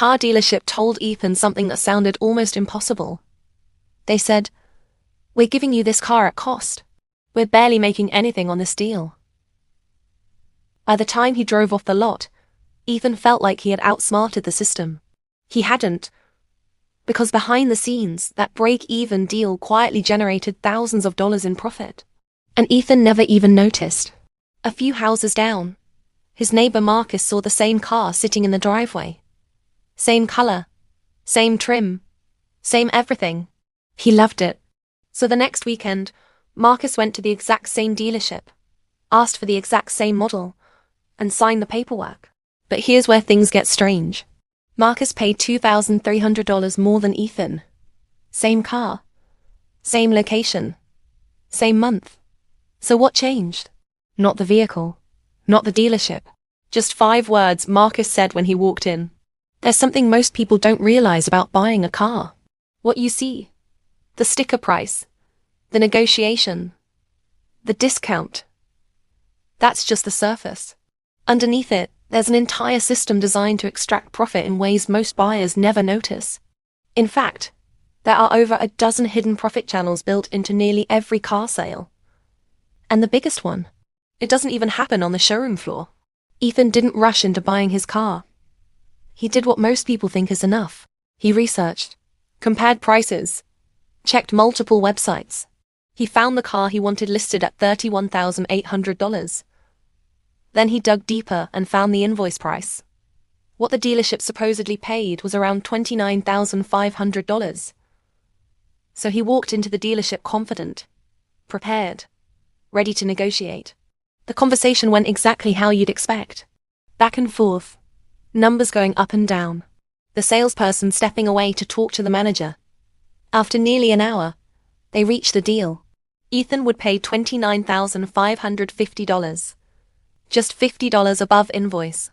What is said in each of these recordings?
car dealership told Ethan something that sounded almost impossible. They said, "We're giving you this car at cost. We're barely making anything on this deal." By the time he drove off the lot, Ethan felt like he had outsmarted the system. He hadn't, because behind the scenes, that break-even deal quietly generated thousands of dollars in profit. And Ethan never even noticed. A few houses down, his neighbor Marcus saw the same car sitting in the driveway. Same color, same trim, same everything. He loved it. So the next weekend, Marcus went to the exact same dealership, asked for the exact same model, and signed the paperwork. But here's where things get strange. Marcus paid $2,300 more than Ethan. Same car, same location, same month. So what changed? Not the vehicle, not the dealership. Just 5 words Marcus said when he walked in. There's something most people don't realize about buying a car. What you see, the sticker price, the negotiation, the discount. That's just the surface. Underneath it, there's an entire system designed to extract profit in ways most buyers never notice. In fact, there are over a dozen hidden profit channels built into nearly every car sale. And the biggest one, it doesn't even happen on the showroom floor. Ethan didn't rush into buying his car. He did what most people think is enough. He researched, compared prices, checked multiple websites. He found the car he wanted listed at $31,800. Then he dug deeper and found the invoice price. What the dealership supposedly paid was around $29,500. So he walked into the dealership confident, prepared, ready to negotiate. The conversation went exactly how you'd expect. Back and forth, numbers going up and down. The salesperson stepping away to talk to the manager. After nearly an hour, they reached the deal. Ethan would pay $29,550. Just $50 above invoice.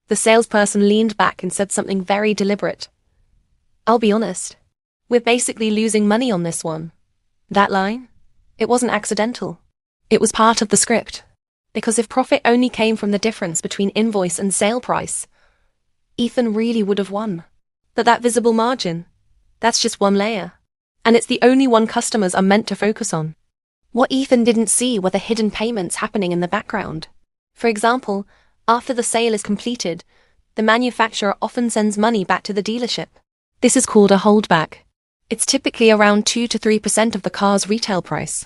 The salesperson leaned back and said something very deliberate. "I'll be honest. We're basically losing money on this one." That line? It wasn't accidental. It was part of the script. Because if profit only came from the difference between invoice and sale price, Ethan really would have won. But that visible margin, that's just one layer. And it's the only one customers are meant to focus on. What Ethan didn't see were the hidden payments happening in the background. For example, after the sale is completed, the manufacturer often sends money back to the dealership. This is called a holdback. It's typically around 2 to 3% of the car's retail price.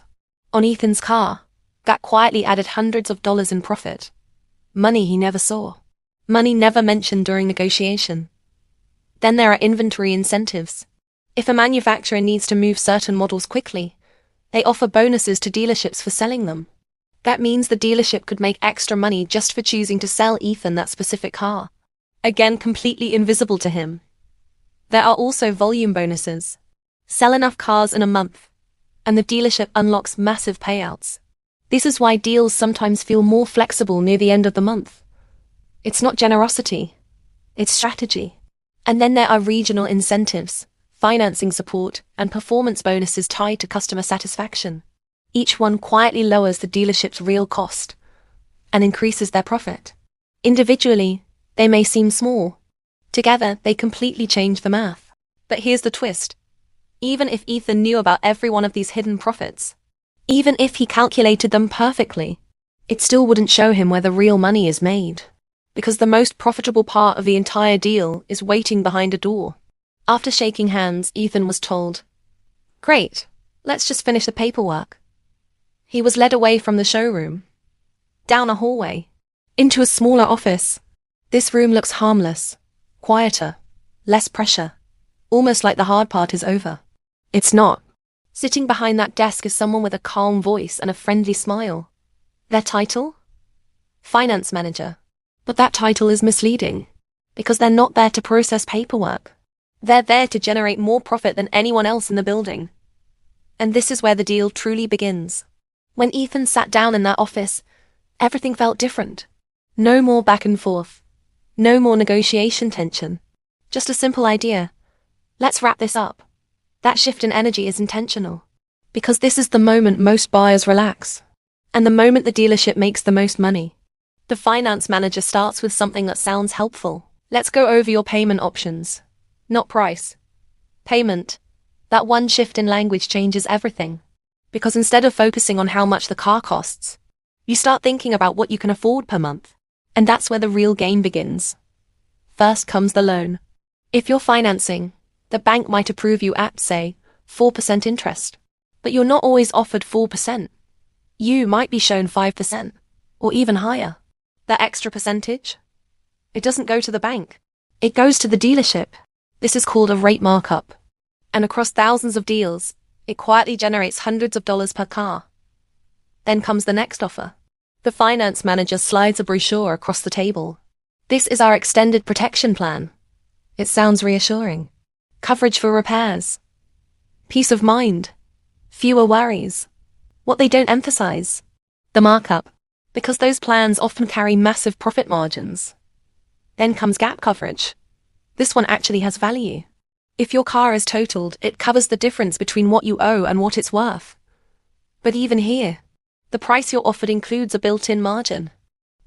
On Ethan's car, that quietly added hundreds of dollars in profit. Money he never saw. Money never mentioned during negotiation. Then there are inventory incentives. If a manufacturer needs to move certain models quickly, they offer bonuses to dealerships for selling them. That means the dealership could make extra money just for choosing to sell Ethan that specific car. Again, completely invisible to him. There are also volume bonuses. Sell enough cars in a month, and the dealership unlocks massive payouts. This is why deals sometimes feel more flexible near the end of the month. It's not generosity, it's strategy. And then there are regional incentives, financing support, and performance bonuses tied to customer satisfaction. Each one quietly lowers the dealership's real cost and increases their profit. Individually, they may seem small. Together, they completely change the math. But here's the twist. Even if Ethan knew about every one of these hidden profits, even if he calculated them perfectly, it still wouldn't show him where the real money is made. Because the most profitable part of the entire deal is waiting behind a door. After shaking hands, Ethan was told, "Great, let's just finish the paperwork." He was led away from the showroom, down a hallway, into a smaller office. This room looks harmless, quieter, less pressure, almost like the hard part is over. It's not. Sitting behind that desk is someone with a calm voice and a friendly smile. Their title? Finance manager. But that title is misleading, because they're not there to process paperwork. They're there to generate more profit than anyone else in the building. And this is where the deal truly begins. When Ethan sat down in that office, everything felt different. No more back and forth. No more negotiation tension. Just a simple idea. Let's wrap this up. That shift in energy is intentional. Because this is the moment most buyers relax. And the moment the dealership makes the most money. The finance manager starts with something that sounds helpful. Let's go over your payment options. Not price. Payment. That one shift in language changes everything. Because instead of focusing on how much the car costs, you start thinking about what you can afford per month. And that's where the real game begins. First comes the loan. If you're financing, the bank might approve you at, say, 4% interest. But you're not always offered 4%. You might be shown 5%, or even higher. That extra percentage? It doesn't go to the bank. It goes to the dealership. This is called a rate markup. And across thousands of deals, it quietly generates hundreds of dollars per car. Then comes the next offer. The finance manager slides a brochure across the table. This is our extended protection plan. It sounds reassuring. Coverage for repairs. Peace of mind. Fewer worries. What they don't emphasize. The markup. Because those plans often carry massive profit margins. Then comes gap coverage. This one actually has value. If your car is totaled, it covers the difference between what you owe and what it's worth. But even here, the price you're offered includes a built-in margin.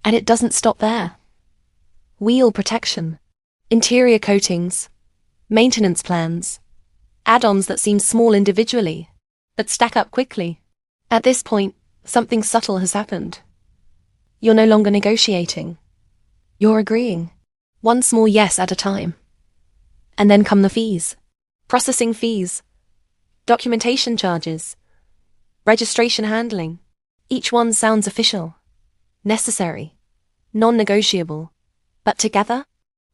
And it doesn't stop there. Wheel protection, interior coatings, maintenance plans, add-ons that seem small individually, but stack up quickly. At this point, something subtle has happened. You're no longer negotiating. You're agreeing. One small yes at a time. And then come the fees. Processing fees. Documentation charges. Registration handling. Each one sounds official. Necessary. Non-negotiable. But together,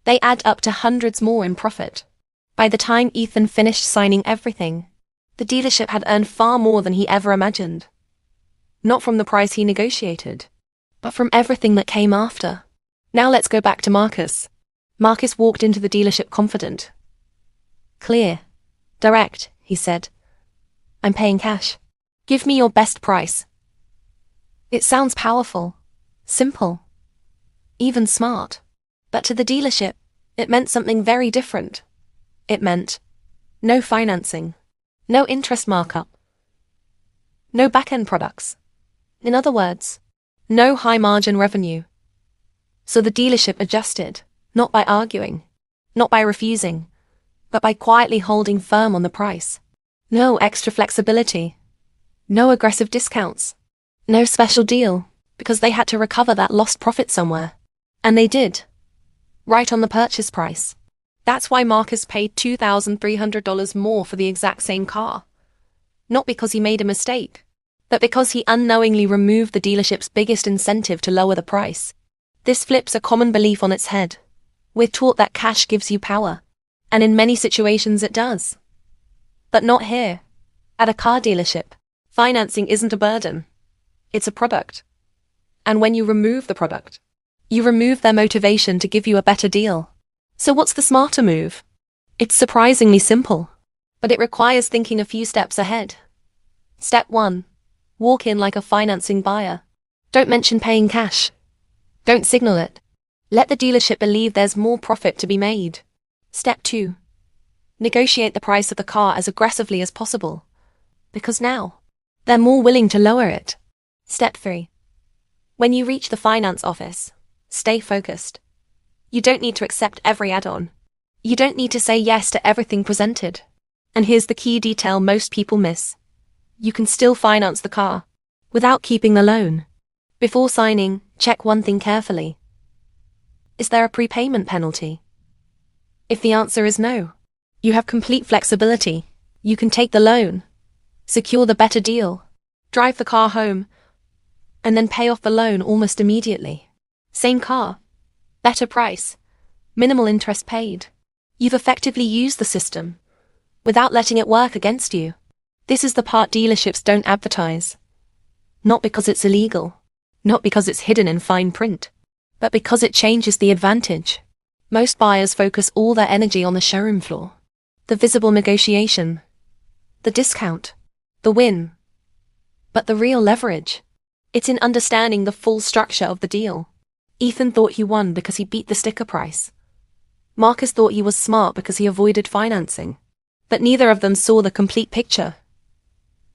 they add up to hundreds more in profit. By the time Ethan finished signing everything, the dealership had earned far more than he ever imagined. Not from the price he negotiated, but from everything that came after. Now let's go back to Marcus. Marcus walked into the dealership confident. Clear. Direct, he said. I'm paying cash. Give me your best price. It sounds powerful, simple, even smart. But to the dealership, it meant something very different. It meant no financing, no interest markup, no back-end products. In other words, no high-margin revenue. So the dealership adjusted, not by arguing, not by refusing, but by quietly holding firm on the price. No extra flexibility, no aggressive discounts, no special deal, because they had to recover that lost profit somewhere. And they did. Right on the purchase price. That's why Marcus paid $2,300 more for the exact same car. Not because he made a mistake, but because he unknowingly removed the dealership's biggest incentive to lower the price. This flips a common belief on its head. We're taught that cash gives you power, and in many situations it does. But not here. At a car dealership, financing isn't a burden. It's a product. And when you remove the product, you remove their motivation to give you a better deal. So what's the smarter move? It's surprisingly simple, but it requires thinking a few steps ahead. Step 1. Walk in like a financing buyer. Don't mention paying cash. Don't signal it. Let the dealership believe there's more profit to be made. Step 2. Negotiate the price of the car as aggressively as possible. Because now, they're more willing to lower it. Step 3. When you reach the finance office, stay focused. You don't need to accept every add-on. You don't need to say yes to everything presented. And here's the key detail most people miss. You can still finance the car without keeping the loan. Before signing, check one thing carefully. Is there a prepayment penalty? If the answer is no, you have complete flexibility. You can take the loan, secure the better deal, drive the car home, and then pay off the loan almost immediately. Same car, better price, minimal interest paid. You've effectively used the system without letting it work against you. This is the part dealerships don't advertise. Not because it's illegal, not because it's hidden in fine print, but because it changes the advantage. Most buyers focus all their energy on the showroom floor, the visible negotiation, the discount, the win. But the real leverage, it's in understanding the full structure of the deal. Ethan thought he won because he beat the sticker price. Marcus thought he was smart because he avoided financing. But neither of them saw the complete picture.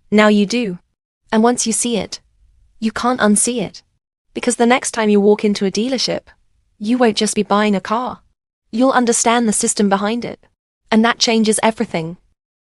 Now you do. And once you see it, you can't unsee it. Because the next time you walk into a dealership, you won't just be buying a car. You'll understand the system behind it. And that changes everything.